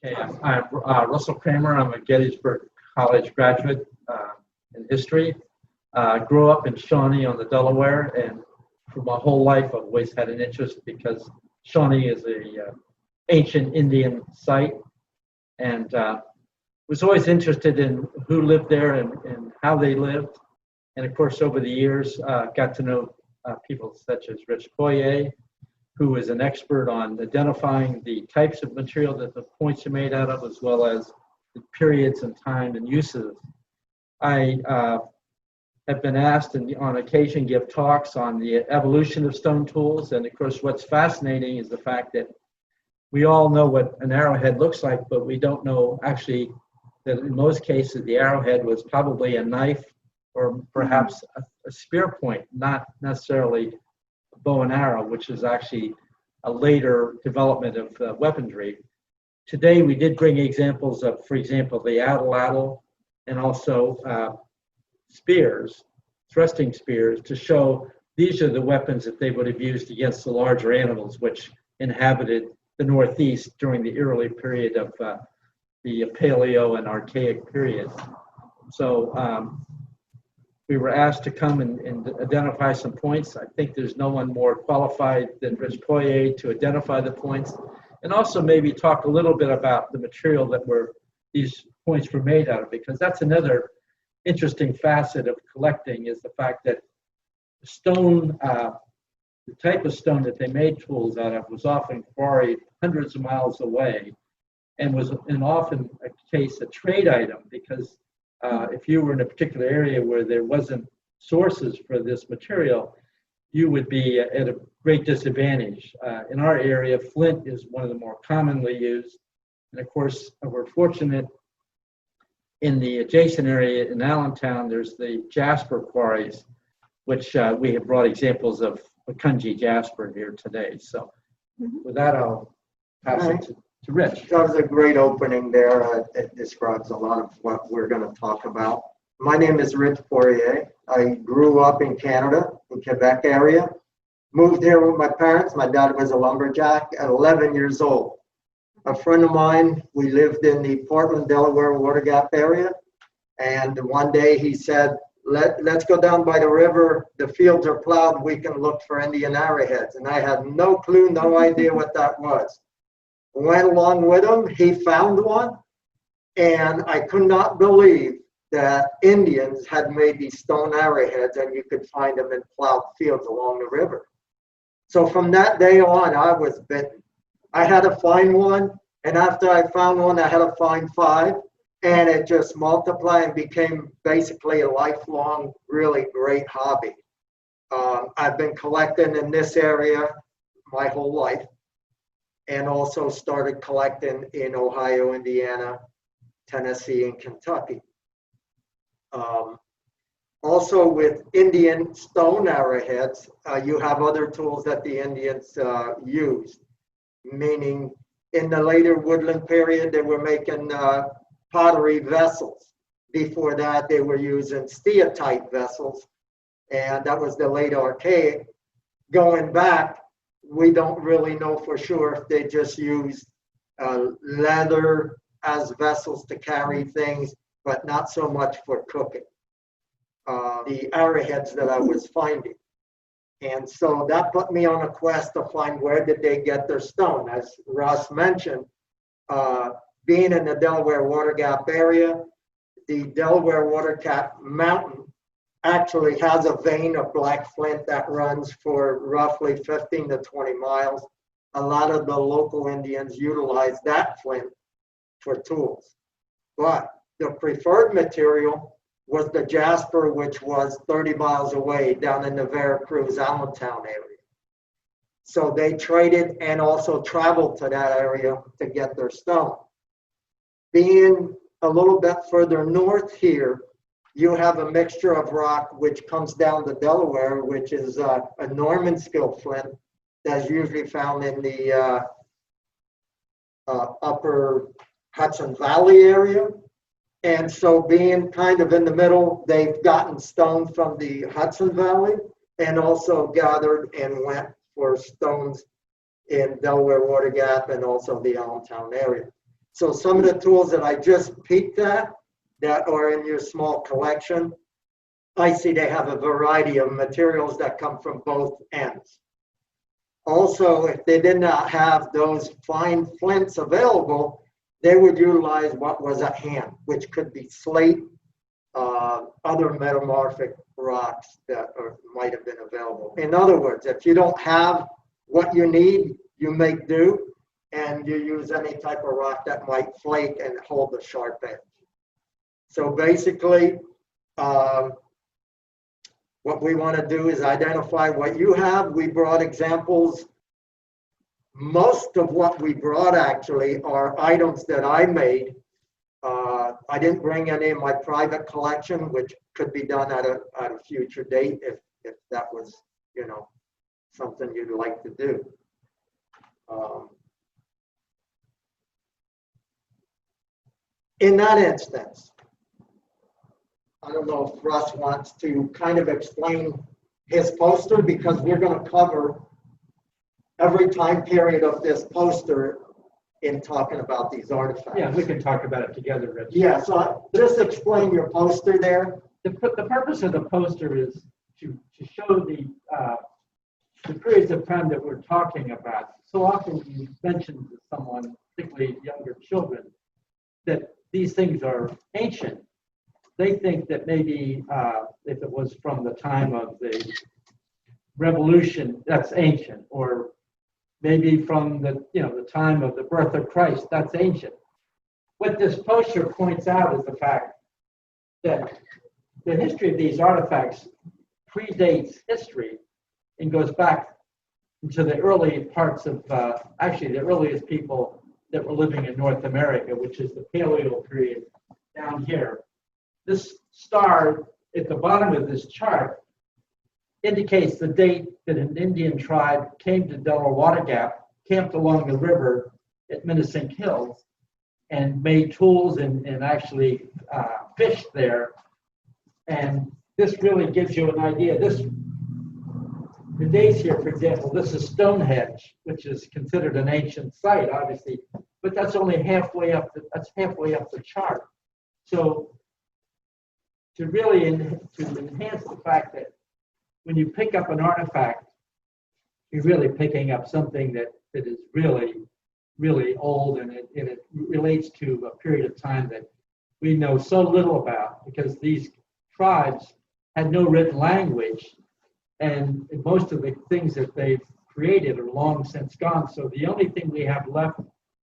Okay, I'm Russell Kramer. I'm a Gettysburg College graduate in history. Grew up in Shawnee on the Delaware, and for my whole life I've always had an interest because Shawnee is a ancient Indian site, and was always interested in who lived there and how they lived. And of course, over the years, got to know people such as Rich Poirier, who is an expert on identifying the types of material that the points are made out of, as well as the periods and time and uses. I have been asked and on occasion give talks on the evolution of stone tools. And of course, what's fascinating is the fact that we all know what an arrowhead looks like, but we don't know actually that in most cases the arrowhead was probably a knife or perhaps a spear point, not necessarily bow and arrow, which is actually a later development of weaponry. Today, we did bring examples of, for example, the atlatl and also spears, thrusting spears, to show these are the weapons that they would have used against the larger animals which inhabited the Northeast during the early period of the Paleo and Archaic period. So we were asked to come and identify some points. I think there's no one more qualified than Rich Poirier to identify the points, and also maybe talk a little bit about the material that these points were made out of, because that's another interesting facet of collecting, is the fact that stone, the type of stone that they made tools out of was often quarried hundreds of miles away, and was often a case a trade item, because if you were in a particular area where there wasn't sources for this material, you would be at a great disadvantage. In our area, flint is one of the more commonly used. And of course, we're fortunate in the adjacent area in Allentown, there's the jasper quarries, which we have brought examples of Kunji jasper here today. So with that, I'll pass it to Rich. That was a great opening there. It describes a lot of what we're going to talk about. My name is Rich Poirier. I grew up in Canada, in Quebec area. Moved here with my parents. My dad was a lumberjack at 11 years old. A friend of mine, we lived in the Portland, Delaware Water Gap area. And one day he said, let's go down by the river. The fields are plowed. We can look for Indian arrowheads. And I had no clue, no idea what that was. Went along with him, he found one, and I could not believe that Indians had made these stone arrowheads and you could find them in plowed fields along the river. So from that day on, I was bitten. I had to find one, and after I found one, I had to find 5, and it just multiplied and became basically a lifelong, really great hobby. I've been collecting in this area my whole life, and also started collecting in Ohio, Indiana, Tennessee, and Kentucky. Also with Indian stone arrowheads, you have other tools that the Indians used, meaning in the later woodland period, they were making pottery vessels. Before that, they were using steatite vessels, and that was the late Archaic. Going back, we don't really know for sure if they just used leather as vessels to carry things, but not so much for cooking. The arrowheads that I was finding. And so that put me on a quest to find where did they get their stone. As Russ mentioned, being in the Delaware Water Gap area, the Delaware Water Gap Mountain actually has a vein of black flint that runs for roughly 15 to 20 miles. A lot of the local Indians utilize that flint for tools. But the preferred material was the jasper, which was 30 miles away down in the Veracruz, Allentown area. So they traded and also traveled to that area to get their stone. Being a little bit further north here, you have a mixture of rock which comes down the Delaware, which is a Norman skill flint that's usually found in the upper Hudson Valley area. And so being kind of in the middle, they've gotten stone from the Hudson Valley and also gathered and went for stones in Delaware Water Gap and also the Allentown area. So some of the tools that I just peeked at that are in your small collection, I see they have a variety of materials that come from both ends. Also, if they did not have those fine flints available, they would utilize what was at hand, which could be slate, other metamorphic rocks that might have been available. In other words, if you don't have what you need, you make do, and you use any type of rock that might flake and hold a sharp edge. So basically, what we want to do is identify what you have. We brought examples. Most of what we brought actually are items that I made. I didn't bring any in my private collection, which could be done at a future date if that was, you know, something you'd like to do. In that instance, I don't know if Russ wants to kind of explain his poster, because we're going to cover every time period of this poster in talking about these artifacts. Yeah, we can talk about it together, Rich. Yeah, so just explain your poster there. The purpose of the poster is to show the periods of time that we're talking about. So often you mention to someone, particularly younger children, that these things are ancient. They think that maybe if it was from the time of the Revolution, that's ancient, or maybe from the time of the birth of Christ, that's ancient. What this poster points out is the fact that the history of these artifacts predates history and goes back into the early parts of, actually the earliest people that were living in North America, which is the Paleo period down here. This star at the bottom of this chart indicates the date that an Indian tribe came to Delaware Water Gap, camped along the river at Minisink Hills, and made tools and actually fished there. And this really gives you an idea. The dates here, for example, this is Stonehenge, which is considered an ancient site, obviously, but that's only halfway up the chart. So to really enhance the fact that when you pick up an artifact, you're really picking up something that is really, really old, and it relates to a period of time that we know so little about, because these tribes had no written language, and most of the things that they've created are long since gone. So the only thing we have left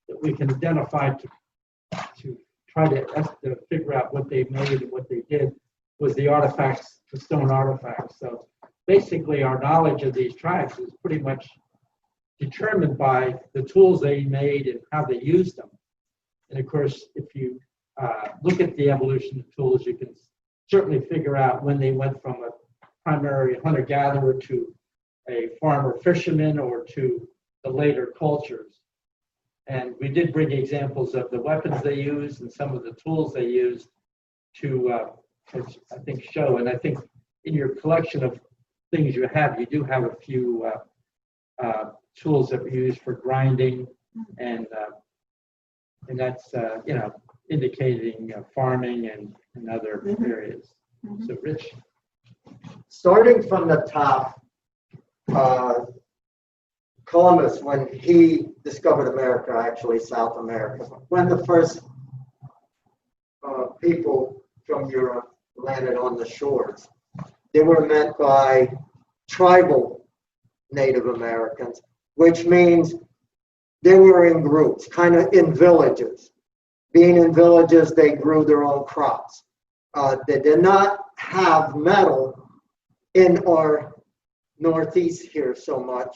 that we can identify to try to figure out what they made and what they did was the artifacts, the stone artifacts. So basically our knowledge of these tribes is pretty much determined by the tools they made and how they used them. And of course, if you look at the evolution of tools, you can certainly figure out when they went from a primary hunter-gatherer to a farmer-fisherman or to the later cultures. And we did bring examples of the weapons they used and some of the tools they used to, I think, show. And I think in your collection of things you do have a few tools that were used for grinding, and that's indicating farming and other areas. So, Rich. Starting from the top, Columbus, when he discovered America, actually South America, when the first people from Europe landed on the shores, they were met by tribal Native Americans, which means they were in groups, kind of in villages. Being in villages, they grew their own crops. They did not have metal in our Northeast here so much.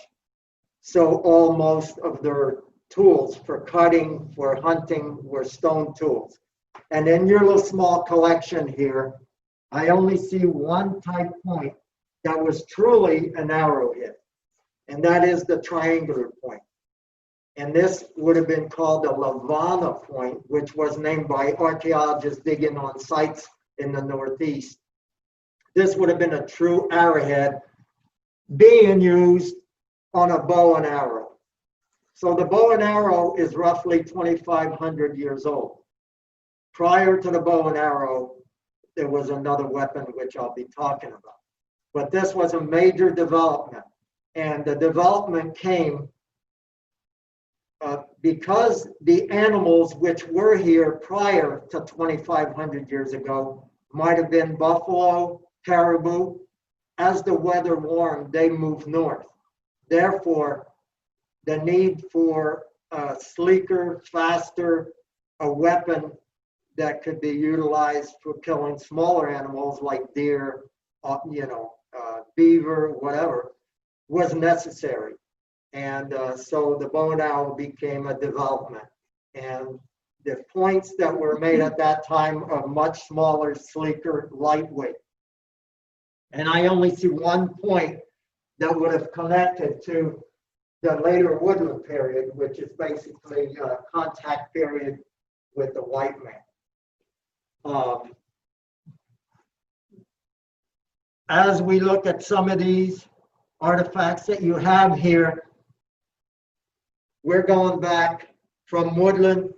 So most of their tools for cutting, for hunting, were stone tools. And in your little small collection here, I only see one type point that was truly an arrowhead, and that is the triangular point. And this would have been called the Lavana point, which was named by archaeologists digging on sites in the Northeast. This would have been a true arrowhead being used on a bow and arrow. So the bow and arrow is roughly 2,500 years old. Prior to the bow and arrow, there was another weapon which I'll be talking about. But this was a major development. And the development came because the animals which were here prior to 2,500 years ago might have been buffalo, caribou. As the weather warmed, they moved north. Therefore, the need for a sleeker, faster, a weapon that could be utilized for killing smaller animals like deer, beaver, whatever, was necessary. And so the bow and arrow became a development. And the points that were made at that time are much smaller, sleeker, lightweight. And I only see one point that would have connected to the later woodland period, which is basically a contact period with the white man. As we look at some of these artifacts that you have here, we're going back from woodland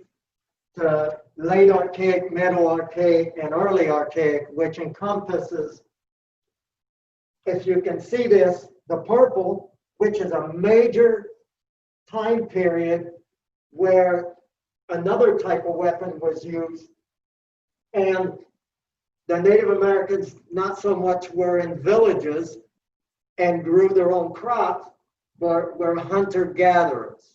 to late Archaic, Middle Archaic, and Early Archaic, which encompasses, if you can see this, the purple, which is a major time period where another type of weapon was used. And the Native Americans not so much were in villages and grew their own crops, but were hunter-gatherers.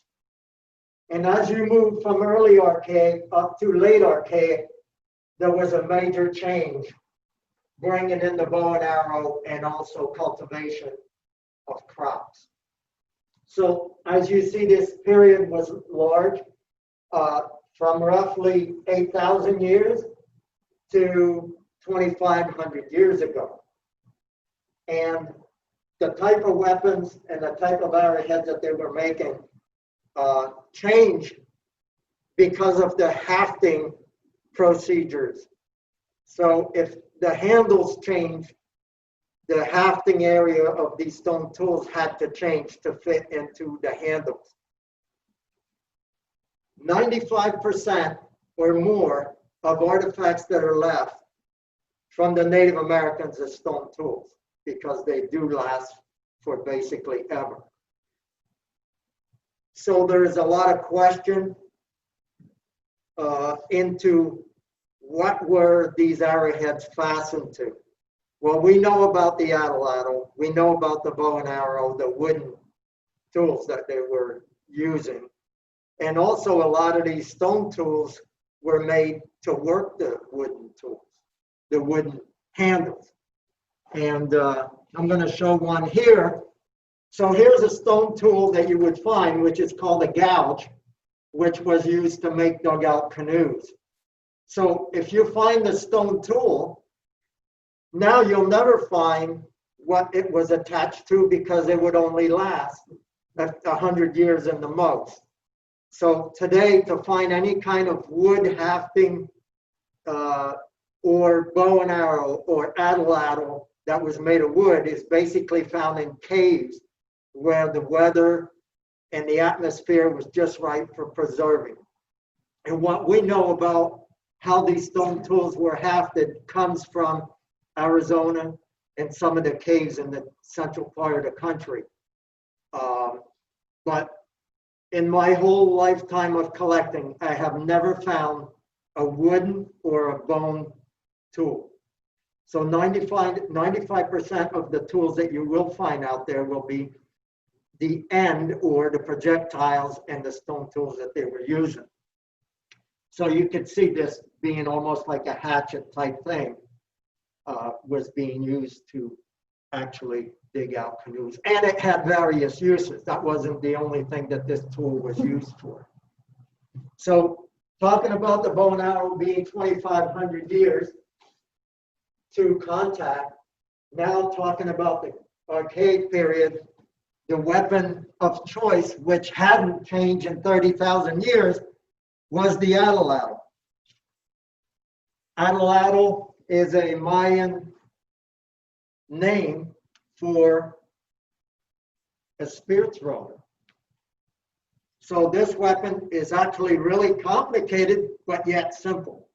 And as you move from early Archaic up to late Archaic, there was a major change, bringing in the bow and arrow and also cultivation of crops. So as you see, this period was large, from roughly 8,000 years to 2,500 years ago. And the type of weapons and the type of arrowheads that they were making changed because of the hafting procedures. So if the handles changed, the hafting area of these stone tools had to change to fit into the handles. 95% or more of artifacts that are left from the Native Americans are stone tools because they do last for basically ever. So there's a lot of question into what were these arrowheads fastened to. Well, we know about the atlatl, we know about the bow and arrow, the wooden tools that they were using. And also a lot of these stone tools were made to work the wooden tools, the wooden handles. And I'm going to show one here. So here's a stone tool that you would find, which is called a gouge, which was used to make dugout canoes. So if you find the stone tool, now you'll never find what it was attached to because it would only last 100 years in the most. So today, to find any kind of wood hafting or bow and arrow or atlatl that was made of wood is basically found in caves where the weather and the atmosphere was just right for preserving. And what we know about how these stone tools were hafted comes from Arizona and some of the caves in the central part of the country. But in my whole lifetime of collecting, I have never found a wooden or a bone tool. So 95% of the tools that you will find out there will be the end or the projectiles and the stone tools that they were using. So you could see this being almost like a hatchet type thing was being used to actually dig out canoes. And it had various uses. That wasn't the only thing that this tool was used for. So talking about the bow and arrow being 2,500 years to contact, now talking about the Archaic period, the weapon of choice, which hadn't changed in 30,000 years, was the atlatl. Atlatl is a Mayan name for a spear thrower. So this weapon is actually really complicated, but yet simple.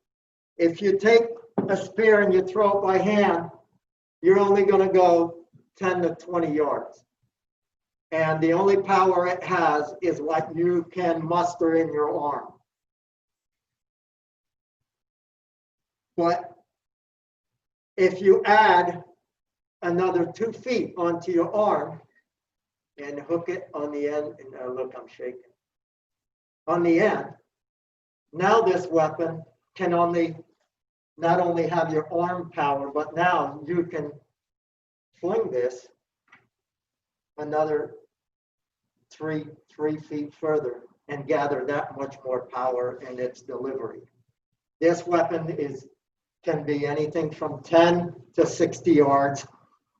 If you take a spear and you throw it by hand, you're only going to go 10 to 20 yards. And the only power it has is what you can muster in your arm. But if you add another 2 feet onto your arm and hook it on the end, and look, I'm shaking. On the end, now this weapon can not only have your arm power, but now you can fling this another three feet further and gather that much more power in its delivery. This weapon can be anything from 10 to 60 yards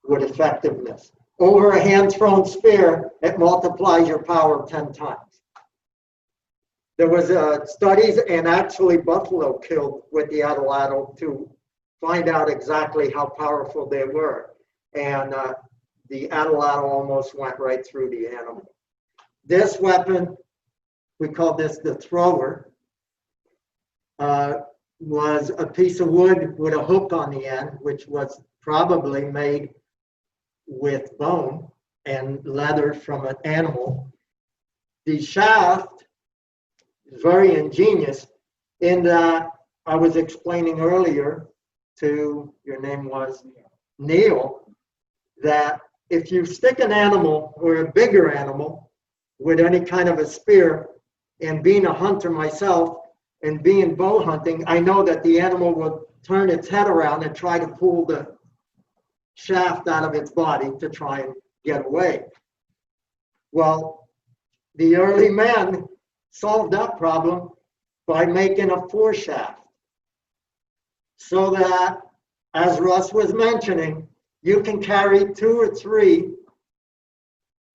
with effectiveness. Over a hand-thrown spear, it multiplies your power 10 times. There was studies, and actually buffalo killed with the atlatl to find out exactly how powerful they were. And the atlatl almost went right through the animal. This weapon, we call this the thrower, was a piece of wood with a hook on the end, which was probably made with bone and leather from an animal. The shaft is very ingenious in that I was explaining earlier to, your name was Neil, that if you stick an animal or a bigger animal with any kind of a spear, and being a hunter myself and being bow hunting, I know that the animal will turn its head around and try to pull the shaft out of its body to try and get away. Well, the early men solved that problem by making a foreshaft, so that, as Russ was mentioning, you can carry 2 or 3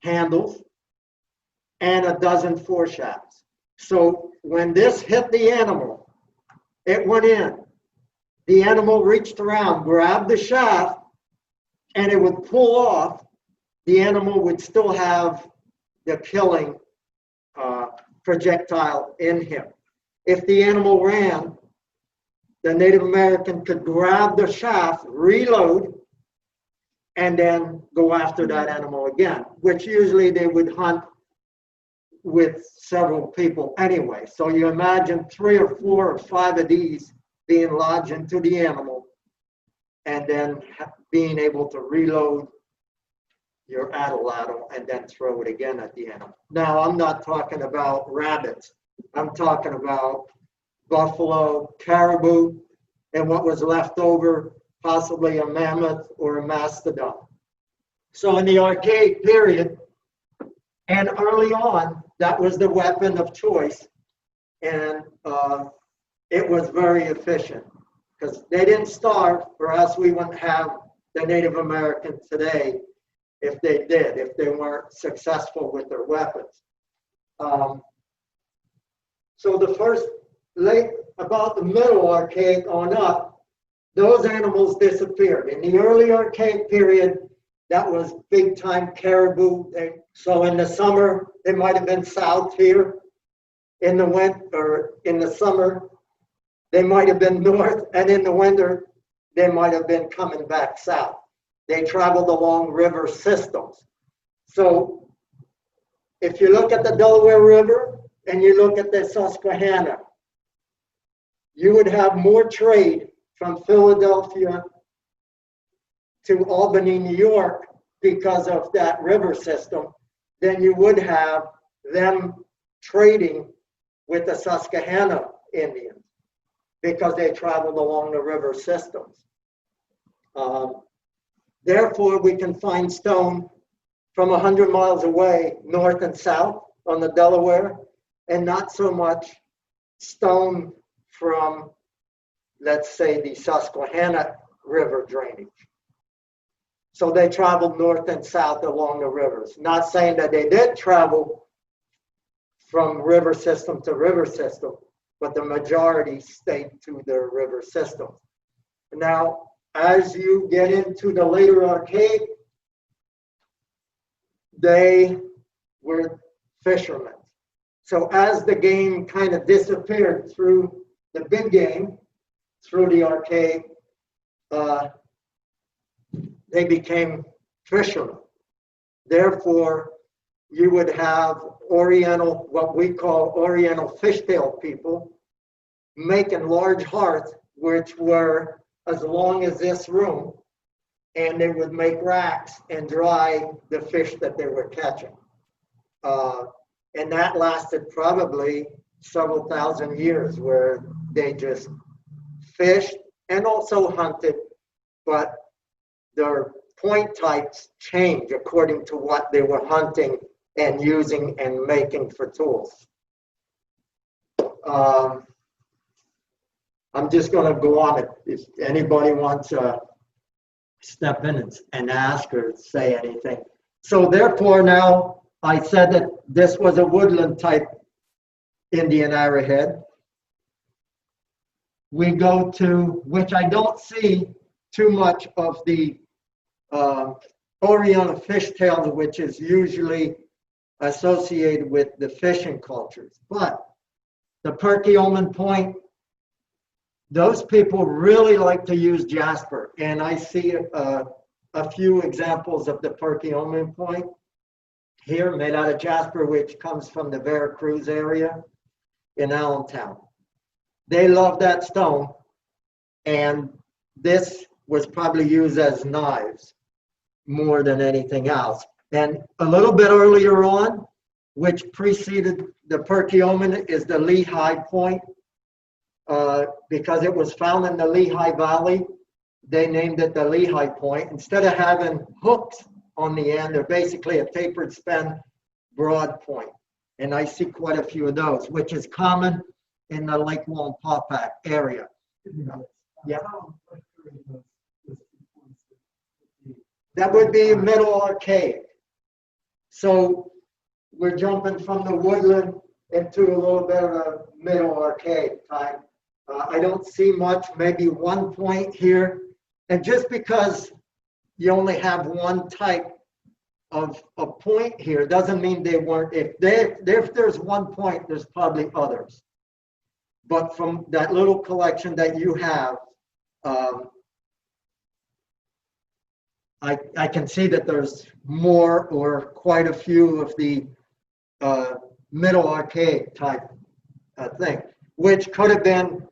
handles and a dozen foreshafts. So when this hit the animal, it went in. The animal reached around, grabbed the shaft, and it would pull off. The animal would still have the killing projectile in him. If the animal ran, the Native American could grab the shaft, reload, and then go after that animal again, which usually they would hunt with several people anyway. So you imagine 3 or 4 or 5 of these being lodged into the animal and then being able to reload your atlatl and then throw it again at the animal. Now, I'm not talking about rabbits. I'm talking about buffalo, caribou, and what was left over, possibly a mammoth or a mastodon. So in the archaic period and early on, that was the weapon of choice, and it was very efficient because they didn't starve, or else we wouldn't have the Native Americans today if they weren't successful with their weapons. So the first, about the middle archaic on up, those animals disappeared. In the early archaic period, that was big time caribou. So in the summer, they might have been south here. In the winter, or in the summer, they might have been north, and in the winter, they might have been coming back south. They traveled along river systems. So if you look at the Delaware River and you look at the Susquehanna, you would have more trade from Philadelphia to Albany, New York, because of that river system, than you would have them trading with the Susquehanna Indians, because they traveled along the river systems. Therefore, we can find stone from 100 miles away, north and south on the Delaware, and not so much stone from, let's say, the Susquehanna River drainage. So they traveled north and south along the rivers. Not saying that they did travel from river system to river system, but the majority stayed to their river system. Now, as you get into the later archaic, they were fishermen. So as the game kind of disappeared through the big game, through the arcade, they became fishermen. Therefore, you would have Oriental, what we call Oriental fishtail people, making large hearts, which were as long as this room, and they would make racks and dry the fish that they were catching. And that lasted probably several thousand years, where they just fished and also hunted, but their point types change according to what they were hunting and using and making for tools. I'm just going to go on. If anybody wants to step in and ask or say anything. So therefore now I said that this was a woodland type Indian arrowhead. We go to, which I don't see too much of the Oriental fishtails, which is usually associated with the fishing cultures. But the Perkiomen point, those people really like to use jasper. And I see a few examples of the Perkiomen point here, made out of jasper, which comes from the Veracruz area in Allentown. They love that stone, and this was probably used as knives more than anything else. And a little bit earlier on, which preceded the Perkiomen, is the Lehigh Point. Because it was found in the Lehigh Valley, they named it the Lehigh Point. Instead of having hooks on the end, they're basically a tapered spen broad point. And I see quite a few of those, which is common in the Lake Wallenpaupack area. Yeah. That would be middle archaic. So we're jumping from the woodland into a little bit of a middle archaic type. I don't see much, maybe one point here. And just because you only have one type of a point here doesn't mean they weren't. If there's one point, there's probably others. But from that little collection that you have, I can see that there's more or quite a few of the middle archaic type thing, which could have been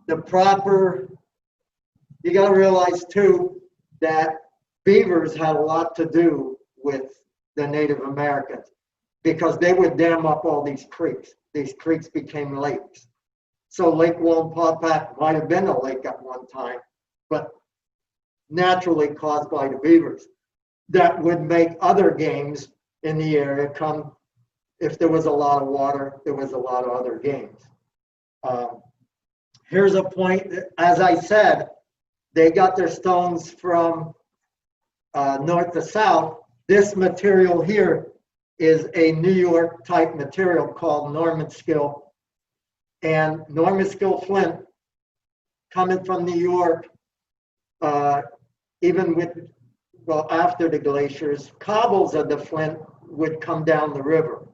the proper. You got to realize too that beavers had a lot to do with the Native Americans, because they would dam up all these creeks. These creeks became lakes. So Lake Wallenpaupack might have been a lake at one time, but naturally caused by the beavers. That would make other games in the area come. If there was a lot of water, there was a lot of other games. Here's a point, as I said, they got their stones from north to south. This material here is a New York type material called Norman Skill. And Norman Skill flint, coming from New York, even with, well, after the glaciers, cobbles of the flint would come down the river.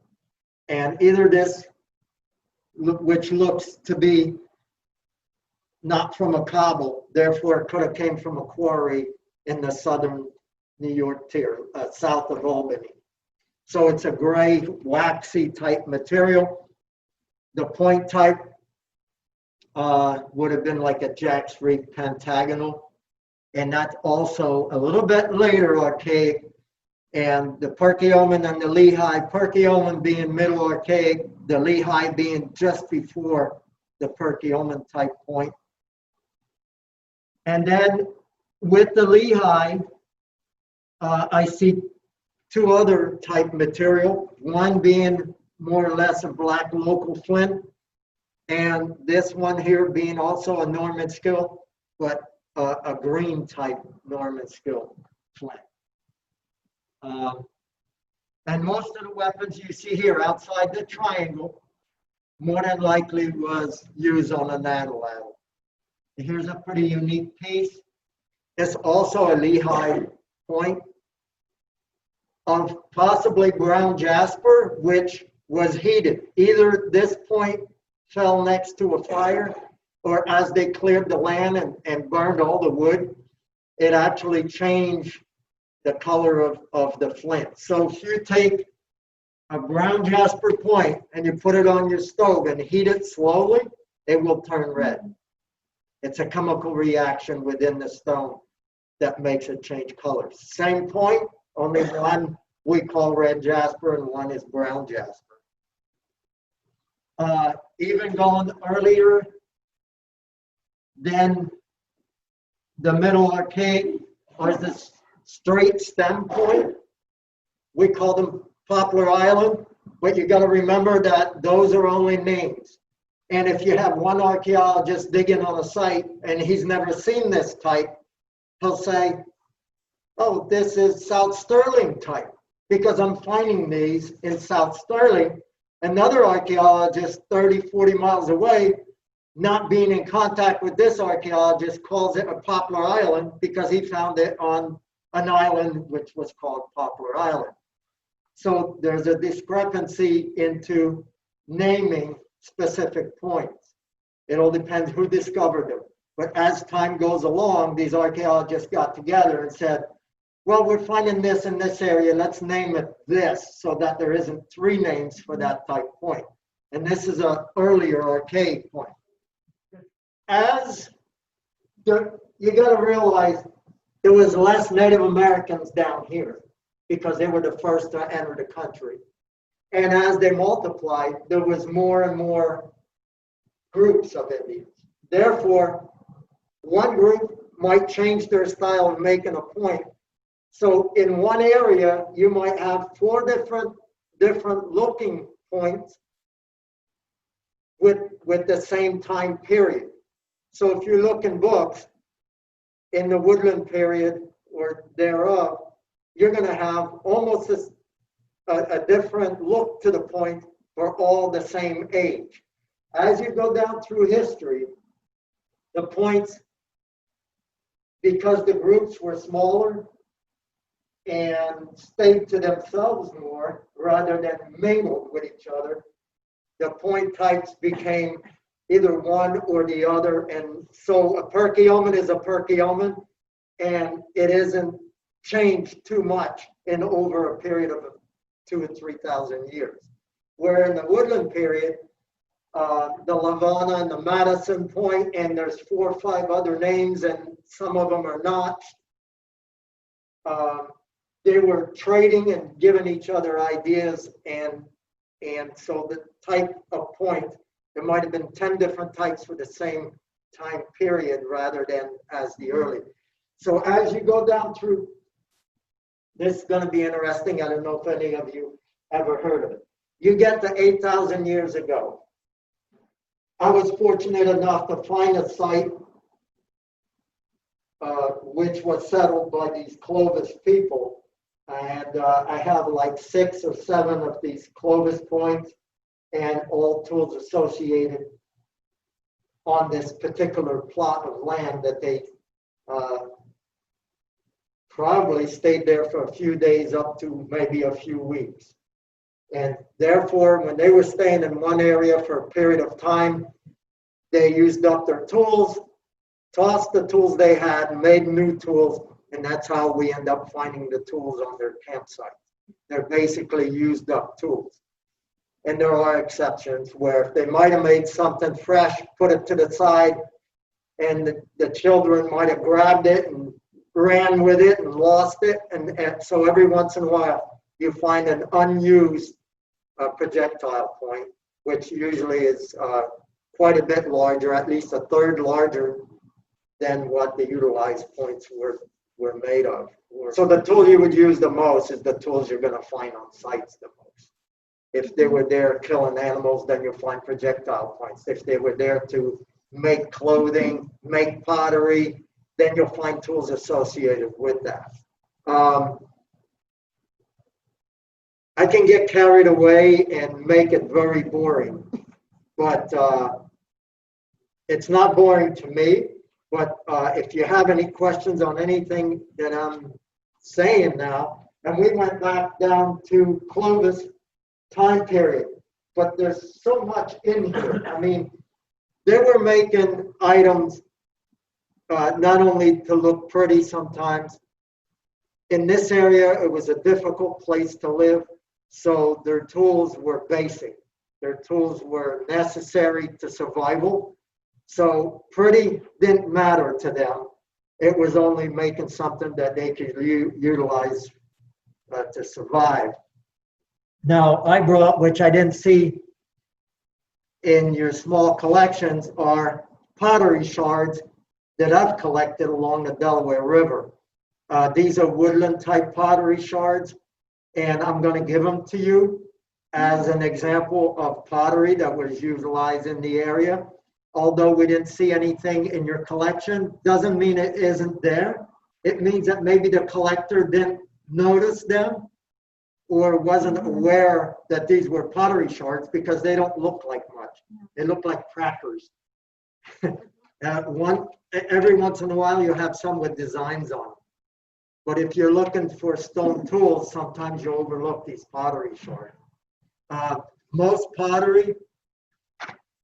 And either this, which looks to be not from a cobble, therefore it could have came from a quarry in the southern New York tier, south of Albany. So it's a gray, waxy type material. The point type would have been like a Jack's Reef pentagonal. And that's also a little bit later archaic. And the Perkiomen and the Lehigh, Perkiomen being middle archaic, the Lehigh being just before the Perkiomen type point. And then with the Lehigh, I see two other type material, one being more or less a black local flint, and this one here being also a Norman Skill, but a green type Norman Skill flint. And most of the weapons you see here outside the triangle more than likely was used on a naddle. Here's a pretty unique piece. It's also a Lehigh point of possibly brown jasper, which was heated. Either this point fell next to a fire, or as they cleared the land and burned all the wood, it actually changed the color of the flint. So if you take a brown jasper point and you put it on your stove and heat it slowly, it will turn red. It's a chemical reaction within the stone that makes it change colors. Same point, only one we call red jasper and one is brown jasper. Even going earlier than the middle arcade was this straight stem point. We call them Poplar Island, but you got to remember that those are only names. And if you have one archaeologist digging on a site and he's never seen this type, he'll say, oh, this is South Sterling type, because I'm finding these in South Sterling. Another archaeologist 30, 40 miles away, not being in contact with this archaeologist, calls it a Poplar Island because he found it on an island which was called Poplar Island. So there's a discrepancy into naming specific points. It all depends who discovered them. But as time goes along, these archaeologists got together and said, well, we're finding this in this area, let's name it this, so that there isn't three names for that type point. And this is an earlier archaic point. You got to realize there was less Native Americans down here because they were the first to enter the country. And as they multiplied, there was more and more groups of Indians. Therefore, one group might change their style of making a point. So in one area, you might have four different looking points with the same time period. So if you look in books, in the woodland period or thereof, you're going to have almost a different look to the point for all the same age. As you go down through history, the points, because the groups were smaller and stayed to themselves more rather than mingled with each other, the point types became either one or the other. And so a perkiomen is a perkiomen, and it isn't changed too much in over a period of 2,000 or 3,000 years. Where in the woodland period, the Lavana and the Madison point, and there's 4 or 5 other names, and some of them are not. They were trading and giving each other ideas, and so the type of point, there might have been 10 different types for the same time period rather than as the early. So as you go down through, this is going to be interesting. I don't know if any of you ever heard of it. You get to 8,000 years ago. I was fortunate enough to find a site which was settled by these Clovis people. And I have like 6 or 7 of these Clovis points and all tools associated on this particular plot of land that they probably stayed there for a few days up to maybe a few weeks. And therefore, when they were staying in one area for a period of time, they used up their tools, tossed the tools they had, made new tools, and that's how we end up finding the tools on their campsite. They're basically used up tools. And there are exceptions where if they might have made something fresh, put it to the side, and the children might have grabbed it and ran with it and lost it. And so every once in a while, you find an unused projectile point, which usually is quite a bit larger, at least a third larger than what the utilized points were made of. So the tool you would use the most is the tools you're going to find on sites the most. If they were there killing animals, then you'll find projectile points. If they were there to make clothing, make pottery, then you'll find tools associated with that. I can get carried away and make it very boring, but it's not boring to me. But if you have any questions on anything that I'm saying now, and we went back down to Clovis time period. but there's so much in here. I mean, they were making items not only to look pretty sometimes. In this area, it was a difficult place to live, so their tools were basic. Their tools were necessary to survival. So pretty didn't matter to them. It was only making something that they could utilize to survive. Now, I brought, which I didn't see in your small collections, are pottery shards that I've collected along the Delaware River. These are woodland type pottery shards, and I'm going to give them to you as an example of pottery that was utilized in the area. Although we didn't see anything in your collection, doesn't mean it isn't there. It means that maybe the collector didn't notice them or wasn't aware that these were pottery shards, because they don't look like much. They look like crackers. Every once in a while you have some with designs on them. But if you're looking for stone tools, sometimes you overlook these pottery shards. Most pottery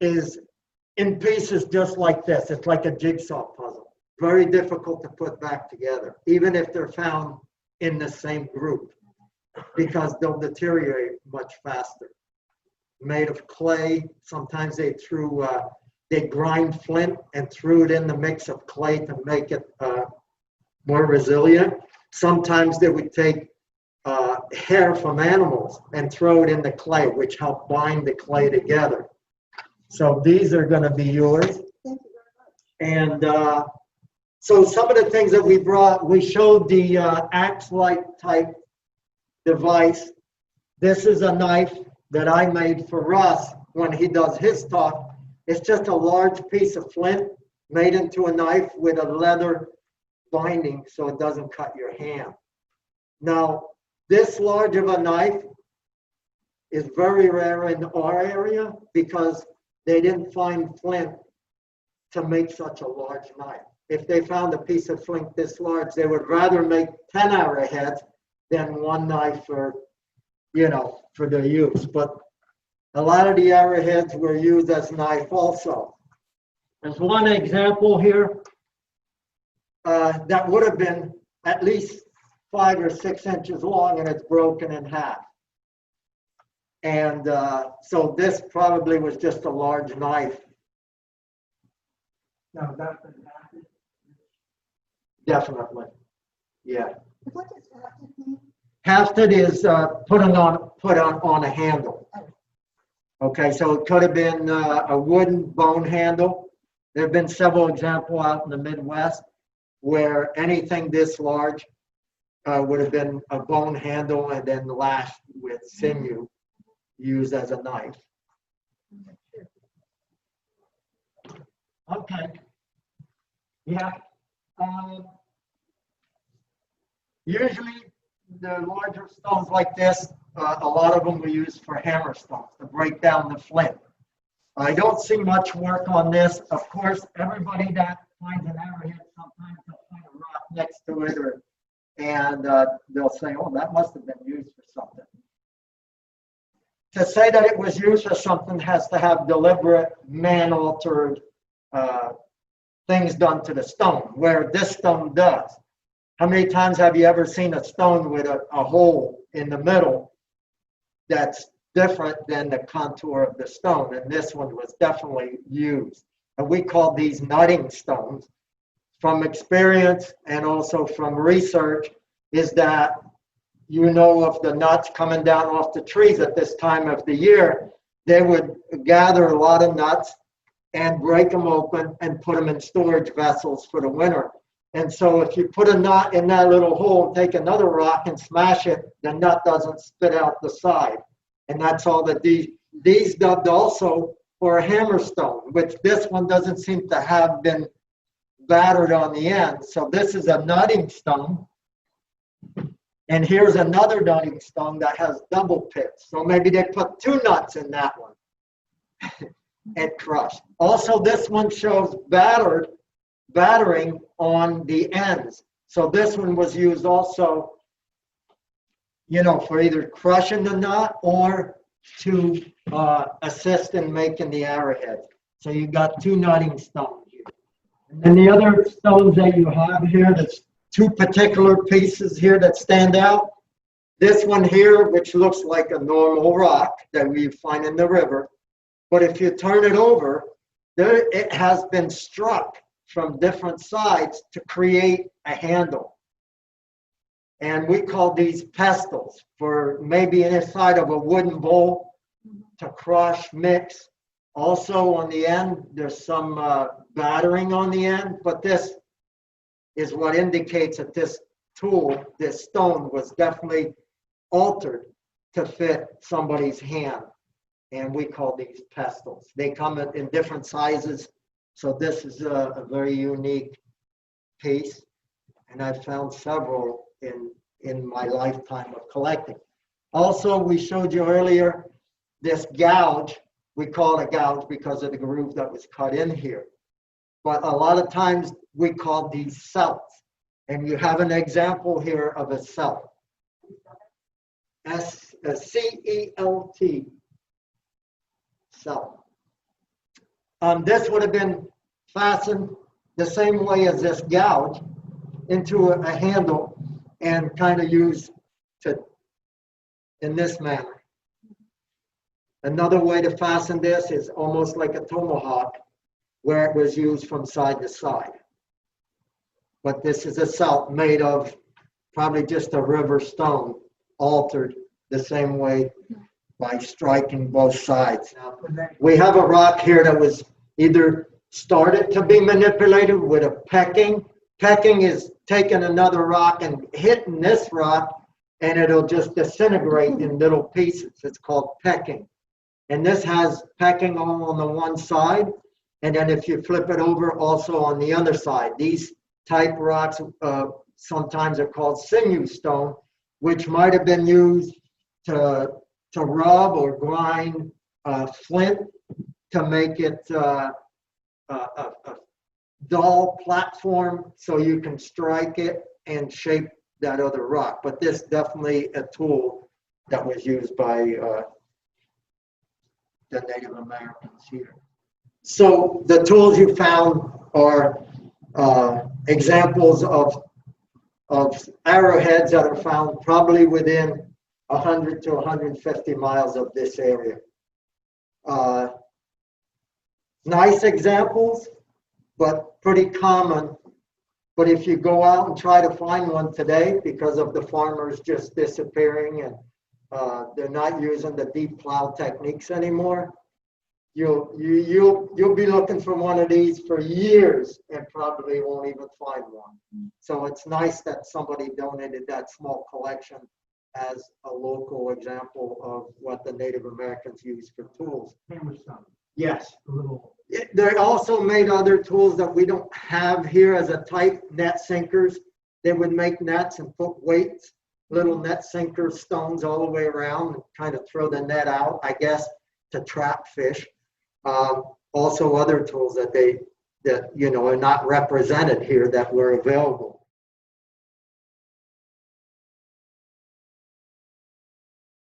is in pieces just like this. It's like a jigsaw puzzle. Very difficult to put back together, even if they're found in the same group, because they'll deteriorate much faster. Made of clay. Sometimes they grind flint and threw it in the mix of clay to make it more resilient. Sometimes they would take hair from animals and throw it in the clay, which helped bind the clay together. So these are going to be yours. Thank you very much. And so some of the things that we brought, we showed the axe-like type device. This is a knife that I made for Russ when he does his talk. It's just a large piece of flint made into a knife with a leather binding so it doesn't cut your hand. Now, this large of a knife is very rare in our area because they didn't find flint to make such a large knife. If they found a piece of flint this large, they would rather make 10 arrowheads than one knife for their use. But a lot of the arrowheads were used as knife also. There's one example here that would have been at least 5 or 6 inches long, and it's broken in half. And so this probably was just a large knife. No, that's been hafted. Definitely, yeah. What does hafted mean? Hafted is put on a handle. Okay, so it could have been a wooden bone handle. There have been several examples out in the Midwest where anything this large would have been a bone handle and then lashed with sinew, used as a knife. Okay. Yeah. Usually the larger stones like this, a lot of them were used for hammer stones to break down the flint. I don't see much work on this. Of course, everybody that finds an arrowhead, sometimes they'll find a rock next to it, and they'll say, oh, that must have been used for something. To say that it was used for something has to have deliberate, man-altered things done to the stone, where this stone does. How many times have you ever seen a stone with a hole in the middle that's different than the contour of the stone? And this one was definitely used. And we call these nutting stones. From experience and also from research, is that of the nuts coming down off the trees at this time of the year, they would gather a lot of nuts and break them open and put them in storage vessels for the winter. And so if you put a nut in that little hole and take another rock and smash it, the nut doesn't spit out the side. And that's all that these dubbed also for a hammerstone, which this one doesn't seem to have been battered on the end. So this is a nutting stone. And here's another nutting stone that has double pits. So maybe they put 2 nuts in that one and crushed. Also, this one shows battering on the ends. So this one was used also, for either crushing the nut or to assist in making the arrowhead. So you got two nutting stones here. And then the other stones that you have here, that's two particular pieces here that stand out. This one here, which looks like a normal rock that we find in the river, but if you turn it over, there it has been struck from different sides to create a handle. And we call these pestles for maybe inside of a wooden bowl to crush, mix. Also on the end, there's some battering on the end, but this is what indicates that this tool, this stone, was definitely altered to fit somebody's hand. And we call these pestles. They come in different sizes. So this is a very unique piece. And I've found several in my lifetime of collecting. Also, we showed you earlier this gouge. We call it a gouge because of the groove that was cut in here. But a lot of times we call these celts. And you have an example here of a celt. C-E-L-T. Celt. This would have been fastened the same way as this gouge into a handle and kind of used in this manner. Another way to fasten this is almost like a tomahawk, where it was used from side to side. But this is a celt made of probably just a river stone, altered the same way by striking both sides. Now, we have a rock here that was either started to be manipulated with a pecking. Pecking is taking another rock and hitting this rock, and it'll just disintegrate in little pieces. It's called pecking. And this has pecking all on the one side, and then if you flip it over, also on the other side. These type rocks sometimes are called sinew stone, which might have been used to rub or grind flint to make it a dull platform so you can strike it and shape that other rock. But this definitely a tool that was used by the Native Americans here. So the tools you found are examples of arrowheads that are found probably within 100 to 150 miles of this area. Nice examples, but pretty common. But if you go out and try to find one today, because of the farmers just disappearing and they're not using the deep plow techniques anymore, you'll be looking for one of these for years and probably won't even find one. So it's nice that somebody donated that small collection as a local example of what the Native Americans used for tools. Hammerstone. Yes. A little. They also made other tools that we don't have here as a type, net sinkers. They would make nets and put weights, little net sinker stones all the way around and kind of throw the net out, I guess, to trap fish. Also other tools that are not represented here that were available.